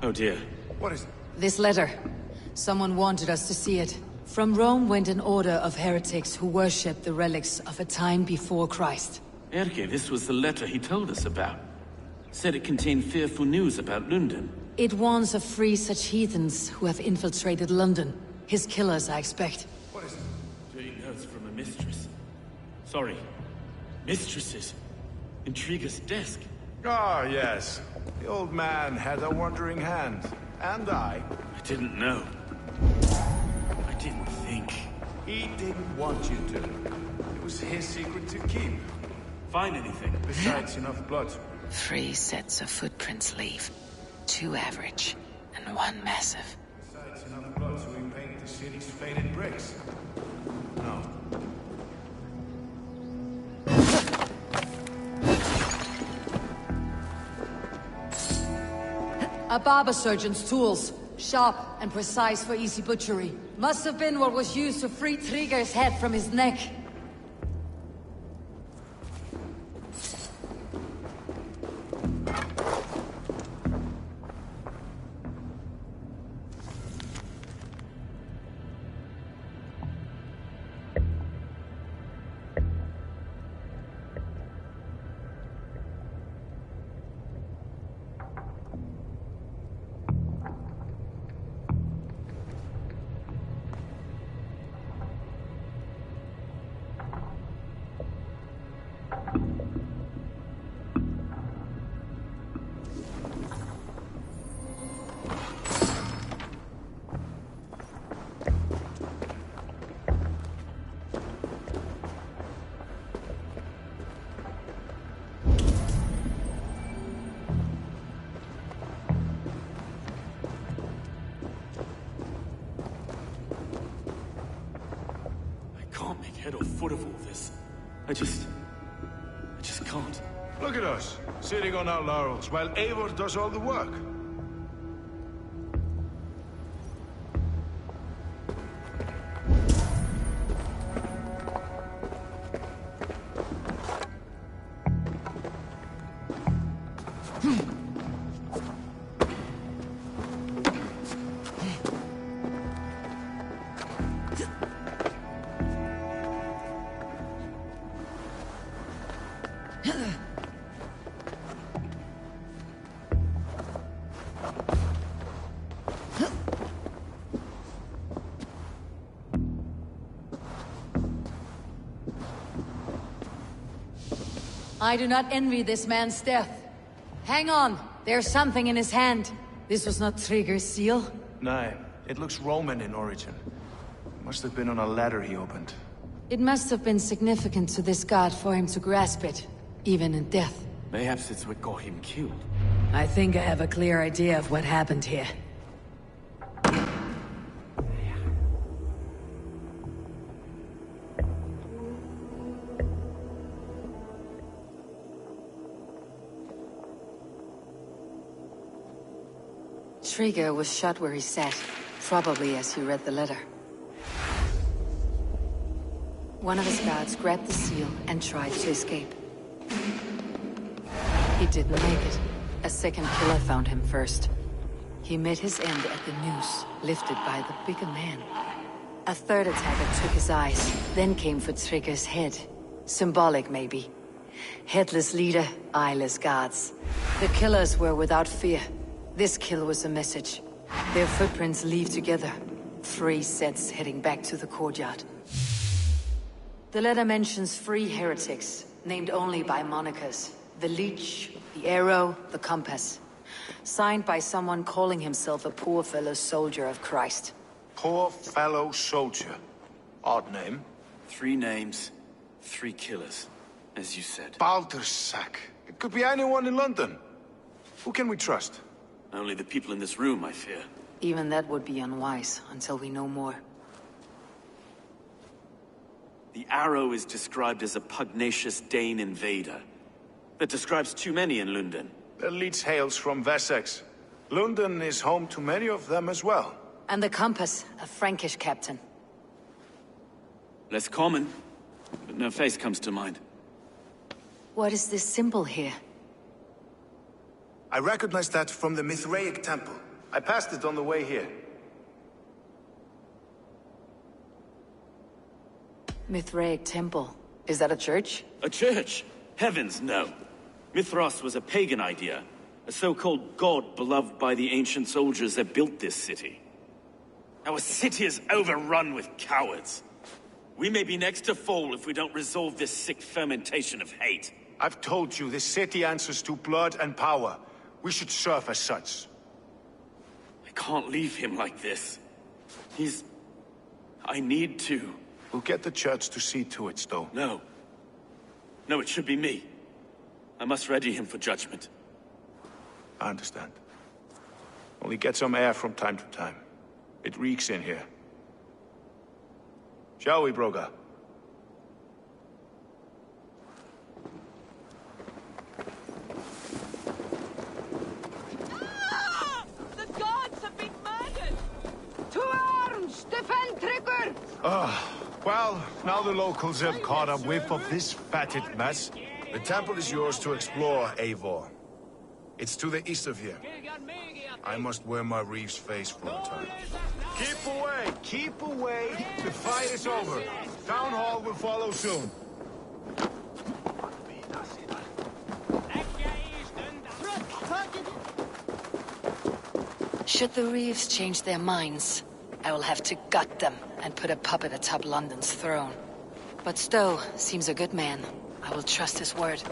Oh dear. What is it? This letter. Someone wanted us to see it. From Rome went an order of heretics who worshipped the relics of a time before Christ. Erke, this was the letter he told us about. Said it contained fearful news about London. It warns of three such heathens who have infiltrated London. His killers, I expect. What is it? 3 notes from a mistress. Sorry. Mistresses. Intriguer's desk. Ah, yes. The old man had a wandering hand. And I. I didn't know. I didn't think. He didn't want you to. It was his secret to keep. Find anything? Besides enough blood. 3 sets of footprints leave. 2 average, and 1 massive. Besides enough blood to repaint the city's faded bricks. No. A barber surgeon's tools. Sharp and precise for easy butchery. Must have been what was used to free Trigger's head from his neck. Head or foot of all this. I just can't. Look at us, sitting on our laurels, while Eivor does all the work. I do not envy this man's death. Hang on, there's something in his hand. This was not Trigger's seal. No, it looks Roman in origin. Must have been on a ladder he opened. It must have been significant to this god for him to grasp it, even in death. Perhaps it's what got him killed. I think I have a clear idea of what happened here. Trigger was shot where he sat, probably as he read the letter. One of his guards grabbed the seal and tried to escape. He didn't make it. A second killer found him first. He met his end at the noose, lifted by the bigger man. A third attacker took his eyes, then came for Trigger's head. Symbolic, maybe. Headless leader, eyeless guards. The killers were without fear. This kill was a message. Their footprints leave together. 3 sets heading back to the courtyard. The letter mentions 3 heretics, named only by monikers. The Leech, the Arrow, the Compass. Signed by someone calling himself a poor fellow soldier of Christ. Poor fellow soldier. Odd name. 3 names, 3 killers, as you said. Baldersack. It could be anyone in London. Who can we trust? Only the people in this room, I fear. Even that would be unwise, until we know more. The Arrow is described as a pugnacious Dane invader. That describes too many in London. The Leech hails from Wessex. London is home to many of them as well. And the Compass, a Frankish captain. Less common, but no face comes to mind. What is this symbol here? I recognize that from the Mithraic temple. I passed it on the way here. Mithraic Temple. Is that a church? A church? Heavens, no. Mithras was a pagan idea. A so-called god beloved by the ancient soldiers that built this city. Our city is overrun with cowards. We may be next to fall if we don't resolve this sick fermentation of hate. I've told you, this city answers to blood and power. We should serve as such. I can't leave him like this. I need to. We'll get the church to see to it, though. No. No, it should be me. I must ready him for judgment. I understand. Only get some air from time to time. It reeks in here. Shall we, Broga? The gods have been murdered! To arms! Defend Trigger! Well, now the locals have caught a whiff of this fatted mess. The temple is yours to explore, Eivor. It's to the east of here. I must wear my reeve's face for a time. Keep away! Keep away! The fight is over. Town hall will follow soon. Should the Reeves change their minds, I will have to gut them and put a puppet atop London's throne. But Stowe seems a good man. I will trust his word.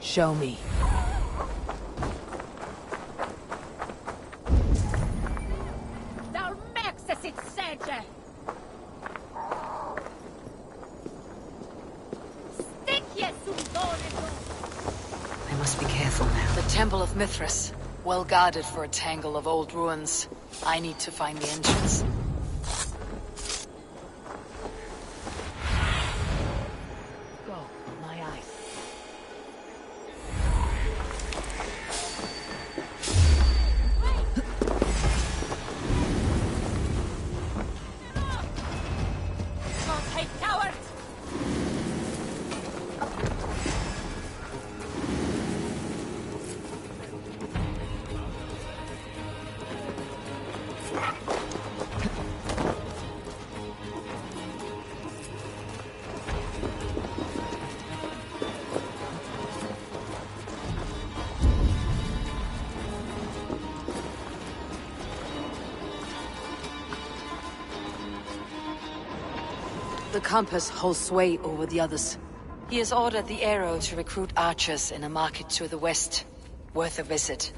Show me. Thou maxes it, Serge! Stick, yes, I must be careful now. The Temple of Mithras. Well guarded for a tangle of old ruins. I need to find the entrance. Go, my eyes. The compass holds sway over the others. He has ordered the arrow to recruit archers in a market to the west. Worth a visit.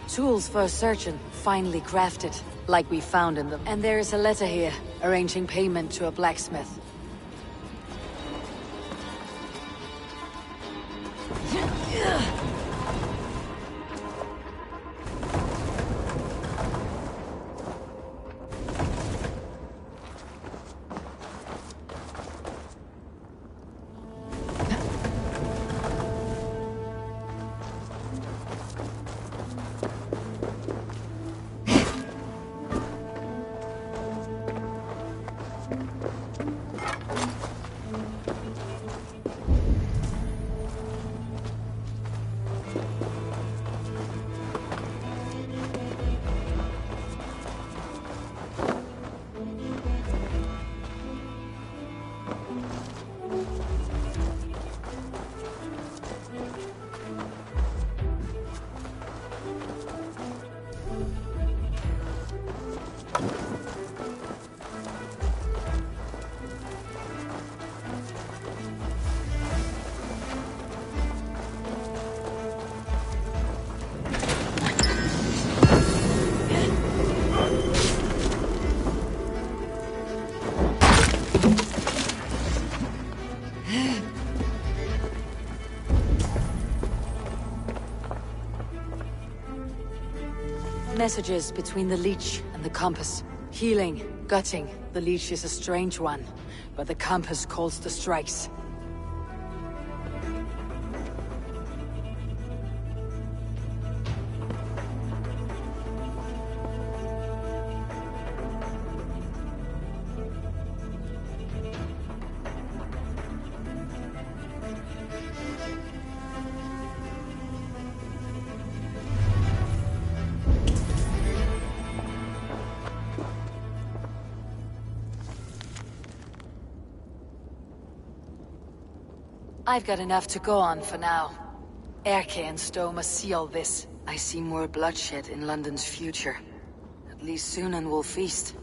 Tools for a surgeon, finely crafted, like we found in them. And there is a letter here, arranging payment to a blacksmith. messages between the leech and the compass. Healing, gutting. The leech is a strange one, but the compass calls the strikes. I've got enough to go on for now. Erke and Stowe must see all this. I see more bloodshed in London's future. At least Sunan will feast.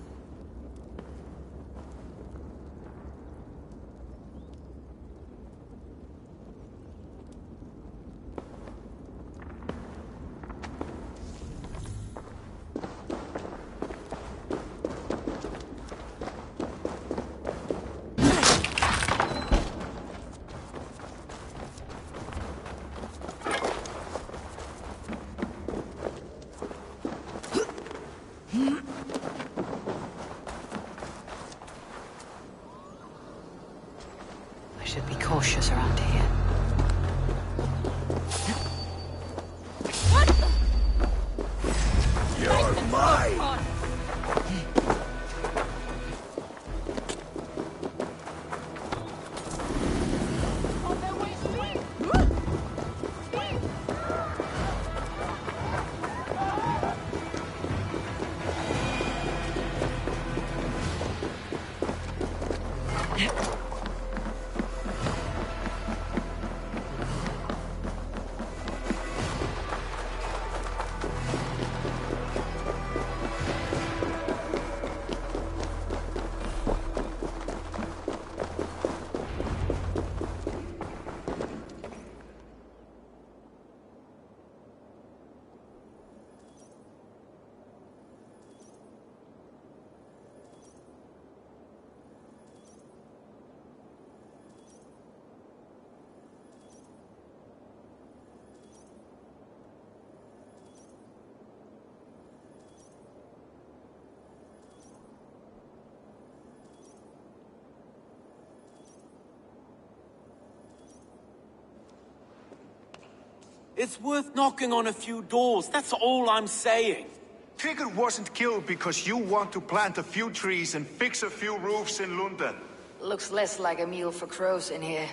Should be cautious around here. You're mine! It's worth knocking on a few doors, that's all I'm saying. Tigger wasn't killed because you want to plant a few trees and fix a few roofs in London. Looks less like a meal for crows in here.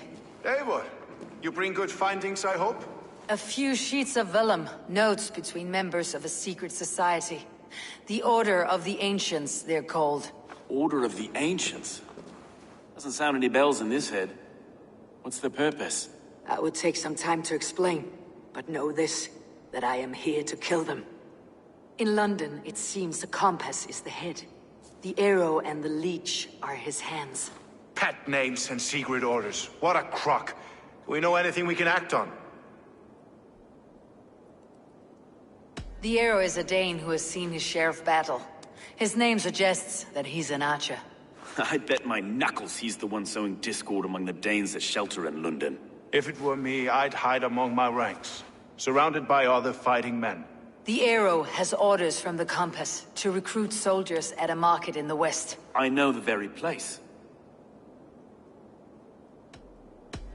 Eivor, you bring good findings, I hope? A few sheets of vellum, notes between members of a secret society. The Order of the Ancients, they're called. Order of the Ancients? Doesn't sound any bells in this head. What's the purpose? That would take some time to explain. But know this, that I am here to kill them. In London, it seems the compass is the head. The arrow and the leech are his hands. Pet names and secret orders. What a crock. Do we know anything we can act on? The arrow is a Dane who has seen his share of battle. His name suggests that he's an archer. I bet my knuckles he's the one sowing discord among the Danes that shelter in London. If it were me, I'd hide among my ranks, surrounded by other fighting men. The arrow has orders from the compass to recruit soldiers at a market in the west. I know the very place.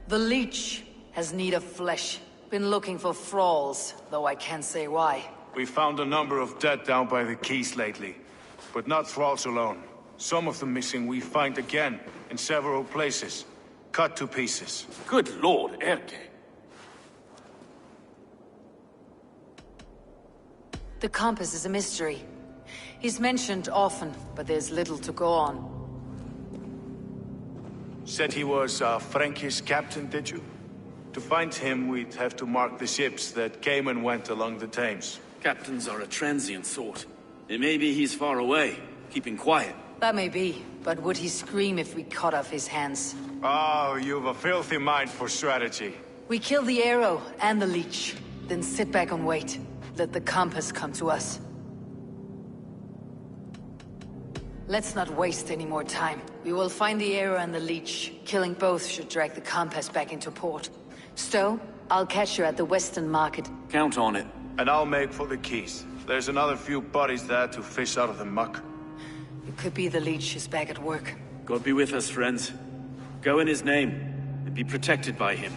The leech has need of flesh. Been looking for thralls, though I can't say why. We found a number of dead down by the quays lately, but not thralls alone. Some of the missing we find again in several places. Cut to pieces. Good lord, Erke. The compass is a mystery. He's mentioned often, but there's little to go on. Said he was a Frankish captain, did you? To find him, we'd have to mark the ships that came and went along the Thames. Captains are a transient sort. It may be he's far away, keeping quiet. That may be, but would he scream if we cut off his hands? Oh, you've a filthy mind for strategy. We kill the arrow and the leech, then sit back and wait. Let the compass come to us. Let's not waste any more time. We will find the arrow and the leech. Killing both should drag the compass back into port. Stowe, I'll catch you at the Western Market. Count on it. And I'll make for the quays. There's another few bodies there to fish out of the muck. It could be the leech is back at work. God be with us, friends. Go in his name, and be protected by him.